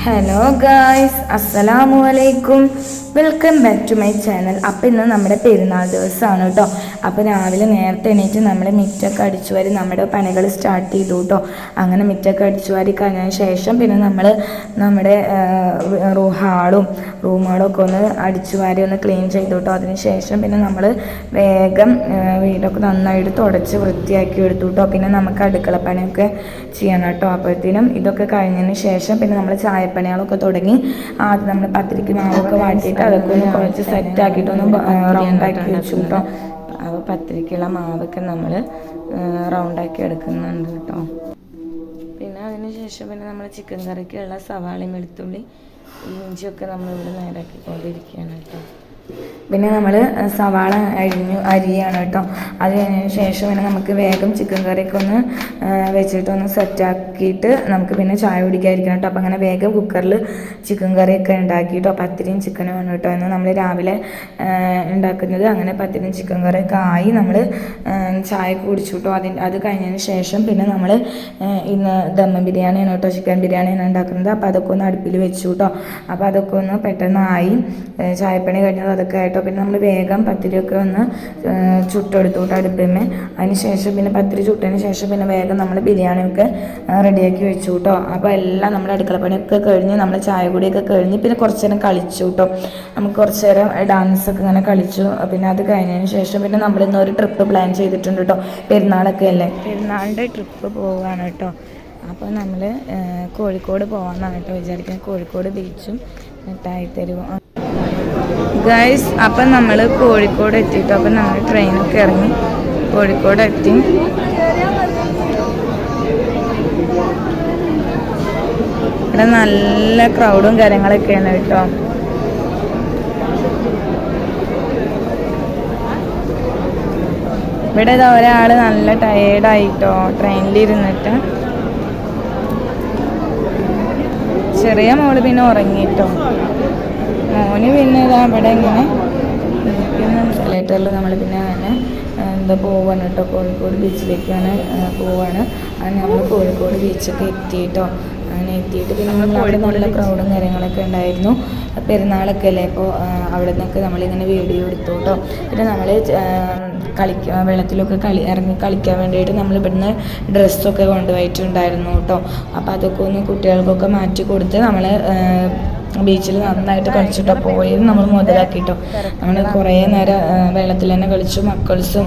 Hello guys, അസ്സലാമു അലൈക്കും. Welcome back to my channel. അപ്പോൾ ഇന്ന് നമ്മുടെ പെരുന്നാൾ ദിവസമാണ് കേട്ടോ. അപ്പോൾ രാവിലെ നേരത്തെ എണീറ്റ് നമ്മൾ മിറ്റൊക്കെ അടിച്ചു വാരി നമ്മുടെ പണികൾ സ്റ്റാർട്ട് ചെയ്തു കേട്ടോ. അങ്ങനെ മിറ്റൊക്കെ അടിച്ചു വാരി കഴിഞ്ഞതിന് ശേഷം പിന്നെ നമ്മൾ നമ്മുടെ റൂമുകളും ഒക്കെ ഒന്ന് അടിച്ചു വാരി ഒന്ന് ക്ലീൻ ചെയ്തു കേട്ടോ. അതിന് ശേഷം പിന്നെ നമ്മൾ വേഗം വീടൊക്കെ നന്നായിട്ട് തുടച്ച് വൃത്തിയാക്കി എടുത്തു കേട്ടോ. പിന്നെ നമുക്ക് അടുക്കളപ്പണിയൊക്കെ ചെയ്യണം കേട്ടോ. അപ്പോഴത്തേനും ഇതൊക്കെ കഴിഞ്ഞതിന് ശേഷം പിന്നെ നമ്മൾ ചായപ്പണികളൊക്കെ തുടങ്ങി. ആദ്യം നമ്മൾ പത്തിരിക്ക് മാവൊക്കെ വാട്ടിയിട്ട് അതൊക്കെ ഒന്ന് കുറച്ച് സെറ്റാക്കിയിട്ടൊന്ന് റൗണ്ടാക്കി വെച്ചു കേട്ടോ. അപ്പോൾ പത്തിരിക്കുള്ള മാവൊക്കെ നമ്മൾ റൗണ്ടാക്കി എടുക്കുന്നുണ്ട് കേട്ടോ. പിന്നെ അതിന് ശേഷം പിന്നെ നമ്മൾ ചിക്കൻ കറിക്കുള്ള സവാളയും വെളുത്തുള്ളി ഇഞ്ചിയൊക്കെ നമ്മളിവിടെ നേരാക്കിക്കൊണ്ടിരിക്കുകയാണ് കേട്ടോ. പിന്നെ നമ്മൾ സവാള അരിയാണ് കേട്ടോ. അത് കഴിഞ്ഞതിന് ശേഷം പിന്നെ നമുക്ക് വേഗം ചിക്കൻ കറിയൊക്കെ ഒന്ന് വെച്ചിട്ടൊന്ന് സെറ്റാക്കിയിട്ട് നമുക്ക് പിന്നെ ചായ കുടിക്കാതിരിക്കണം കേട്ടോ. അപ്പോൾ അങ്ങനെ വേഗം കുക്കറിൽ ചിക്കൻ കറിയൊക്കെ ഉണ്ടാക്കിയിട്ടോ. പത്തിരിയും ചിക്കനും ആണ് കേട്ടോ എന്ന് നമ്മൾ രാവിലെ ഉണ്ടാക്കുന്നത്. അങ്ങനെ പത്തിരിയും ചിക്കൻ കറിയൊക്കെ ആയി നമ്മൾ ചായ കുടിച്ചു കേട്ടോ. അത് കഴിഞ്ഞതിന് ശേഷം പിന്നെ നമ്മൾ ഇന്ന് ദമ്മ ബിരിയാണിയാണ് കേട്ടോ, ചിക്കൻ ബിരിയാണിയാണ് ഉണ്ടാക്കുന്നത്. അപ്പോൾ അതൊക്കെ ഒന്ന് അടുപ്പിൽ വെച്ചു കേട്ടോ. അപ്പോൾ അതൊക്കെ ഒന്ന് പെട്ടെന്നായി. ചായപ്പണി കഴിഞ്ഞത് അതൊക്കെ ആയിട്ടോ. പിന്നെ നമ്മൾ വേഗം പത്തിരിയൊക്കെ ഒന്ന് ചുട്ടെടുത്തു കേട്ടോ അടുപ്പിന്മേ. അതിന് ശേഷം പിന്നെ പത്തിരി ചുട്ടതിന് ശേഷം പിന്നെ വേഗം നമ്മൾ ബിരിയാണിയൊക്കെ റെഡിയാക്കി വെച്ചു കേട്ടോ. അപ്പോൾ എല്ലാം നമ്മുടെ അടുക്കളപ്പണിയൊക്കെ കഴിഞ്ഞ് നമ്മൾ ചായ കൂടിയൊക്കെ കഴിഞ്ഞ് പിന്നെ കുറച്ച് നേരം കളിച്ചു കേട്ടോ. നമുക്ക് കുറച്ച് നേരം ഡാൻസൊക്കെ ഇങ്ങനെ കളിച്ചു. പിന്നെ അത് കഴിഞ്ഞതിന് ശേഷം പിന്നെ നമ്മളിന്നൊരു ട്രിപ്പ് പ്ലാൻ ചെയ്തിട്ടുണ്ട് കേട്ടോ. പെരുന്നാളൊക്കെ അല്ലേ, പെരുന്നാളിൻ്റെ ട്രിപ്പ് പോവുകയാണ് കേട്ടോ. അപ്പോൾ നമ്മൾ കോഴിക്കോട് പോകാമെന്നാണ് കേട്ടോ വിചാരിക്കുന്നത്. കോഴിക്കോട് ബീച്ചും മിഠായി തെരുവും ഗൈസ്. അപ്പം നമ്മൾ കോഴിക്കോട് എത്തിയിട്ടോ. അപ്പം നമ്മൾ ട്രെയിനൊക്കെ ഇറങ്ങി കോഴിക്കോട് എത്തി. ഇവിടെ നല്ല ക്രൗഡും കാര്യങ്ങളൊക്കെയാണ് കേട്ടോ. ഇവിടെ ഒരാൾ നല്ല ടയേർഡായിട്ടോ ട്രെയിനിലിരുന്നിട്ട്. ചെറിയ മോള് പിന്നെ ഉറങ്ങിയിട്ടോ. മോന് പിന്നെ ഇതാ ഇവിടെ ഇങ്ങനെ പിന്നെ ലേറ്ററിൽ നമ്മൾ പിന്നെ അങ്ങനെ പോവാണ് കേട്ടോ. കോഴിക്കോട് ബീച്ചിലേക്കാണ് പോവാണ്. അങ്ങനെ നമ്മൾ കോഴിക്കോട് ബീച്ചൊക്കെ എത്തിയിട്ടോ. അങ്ങനെ എത്തിയിട്ട് പിന്നെ നമ്മൾ അവിടെ നല്ല ക്രൗഡും കാര്യങ്ങളൊക്കെ ഉണ്ടായിരുന്നു. പെരുന്നാളൊക്കെ അല്ലേ, അപ്പോൾ അവിടെ നിന്നൊക്കെ നമ്മളിങ്ങനെ വീഡിയോ എടുത്തു കേട്ടോ. പിന്നെ നമ്മൾ വെള്ളത്തിലൊക്കെ ഇറങ്ങി കളിക്കാൻ വേണ്ടിയിട്ട് നമ്മൾ ഇവിടുന്ന് ഡ്രസ്സൊക്കെ കൊണ്ടുപോയിട്ടുണ്ടായിരുന്നു കേട്ടോ. അപ്പോൾ അതൊക്കെ ഒന്ന് കുട്ടികൾക്കൊക്കെ മാറ്റി കൊടുത്ത് നമ്മൾ ബീച്ചിൽ നന്നായിട്ട് കളിച്ചിട്ടോ. പോയത് നമ്മൾ മുതലാക്കിയിട്ടോ. നമ്മൾ കുറേ നേരം വെള്ളത്തിൽ തന്നെ കളിച്ചു, മക്കൾസും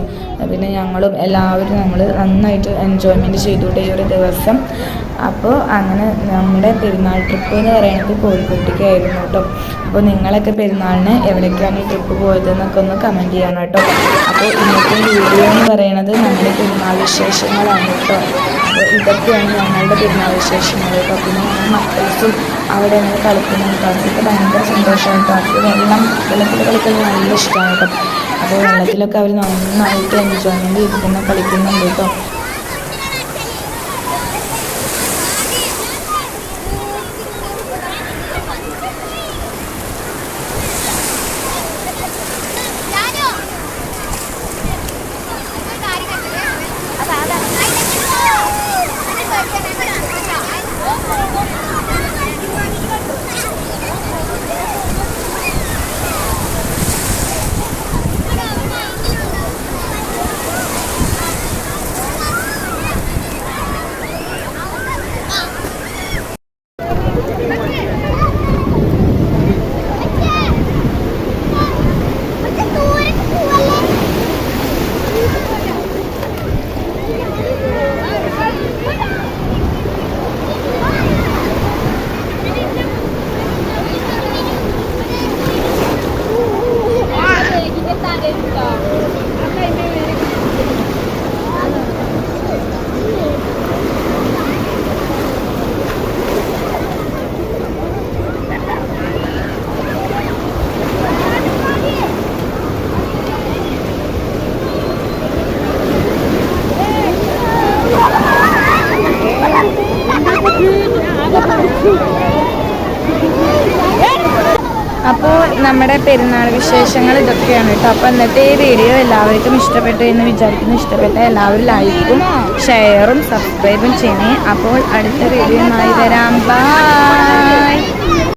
പിന്നെ ഞങ്ങളും എല്ലാവരും നമ്മൾ നന്നായിട്ട് എൻജോയ്മെൻറ്റ് ചെയ്തുകൊണ്ട് ഈ ഒരു ദിവസം. അപ്പോൾ അങ്ങനെ നമ്മുടെ പെരുന്നാൾ ട്രിപ്പ് എന്ന് പറയുന്നത് കോഴിക്കോട്ടേക്കായിരുന്നു കേട്ടോ. അപ്പോൾ നിങ്ങളൊക്കെ പെരുന്നാളിന് എവിടേക്കാണ് ഈ ട്രിപ്പ് പോയതെന്നൊക്കെ ഒന്ന് കമൻറ്റ് ചെയ്യണം കേട്ടോ. അപ്പോൾ ഇന്നത്തെ വീഡിയോ എന്ന് പറയുന്നത് നമ്മുടെ പെരുന്നാൾ വിശേഷങ്ങളാണ് കേട്ടോ. അപ്പോൾ ഇതൊക്കെയാണ് ഞങ്ങളുടെ പെരുന്നാൾ വിശേഷങ്ങൾ കേട്ടോ. പിന്നെ ഞങ്ങൾ മക്കൾസും അവിടെ അങ്ങനെ കളിക്കുന്നുണ്ട്. അവർക്ക് ഭയങ്കര സന്തോഷമാണ് കേട്ടോ. അവർക്ക് വെള്ളത്തിൽ കളിക്കാൻ നല്ല ഇഷ്ടമാണ് കേട്ടോ. അപ്പോൾ വെള്ളത്തിലൊക്കെ അവർ നന്നായിട്ട് എൻജോയ്മെൻറ്റ് ചെയ്തിട്ട് കളിക്കുന്നുണ്ട് കേട്ടോ. അപ്പോൾ നമ്മുടെ പെരുന്നാൾ വിശേഷങ്ങൾ ഇതൊക്കെയാണ് കേട്ടോ. അപ്പോൾ ഇന്നത്തെ ഈ വീഡിയോ എല്ലാവർക്കും ഇഷ്ടപ്പെട്ടു എന്ന് വിചാരിക്കുന്നു. ഇഷ്ടപ്പെട്ട എല്ലാവരും ലൈക്കും ഷെയറും സബ്സ്ക്രൈബും ചെയ്യണേ. അപ്പോൾ അടുത്ത വീഡിയോയുമായി വരാം. ബൈ.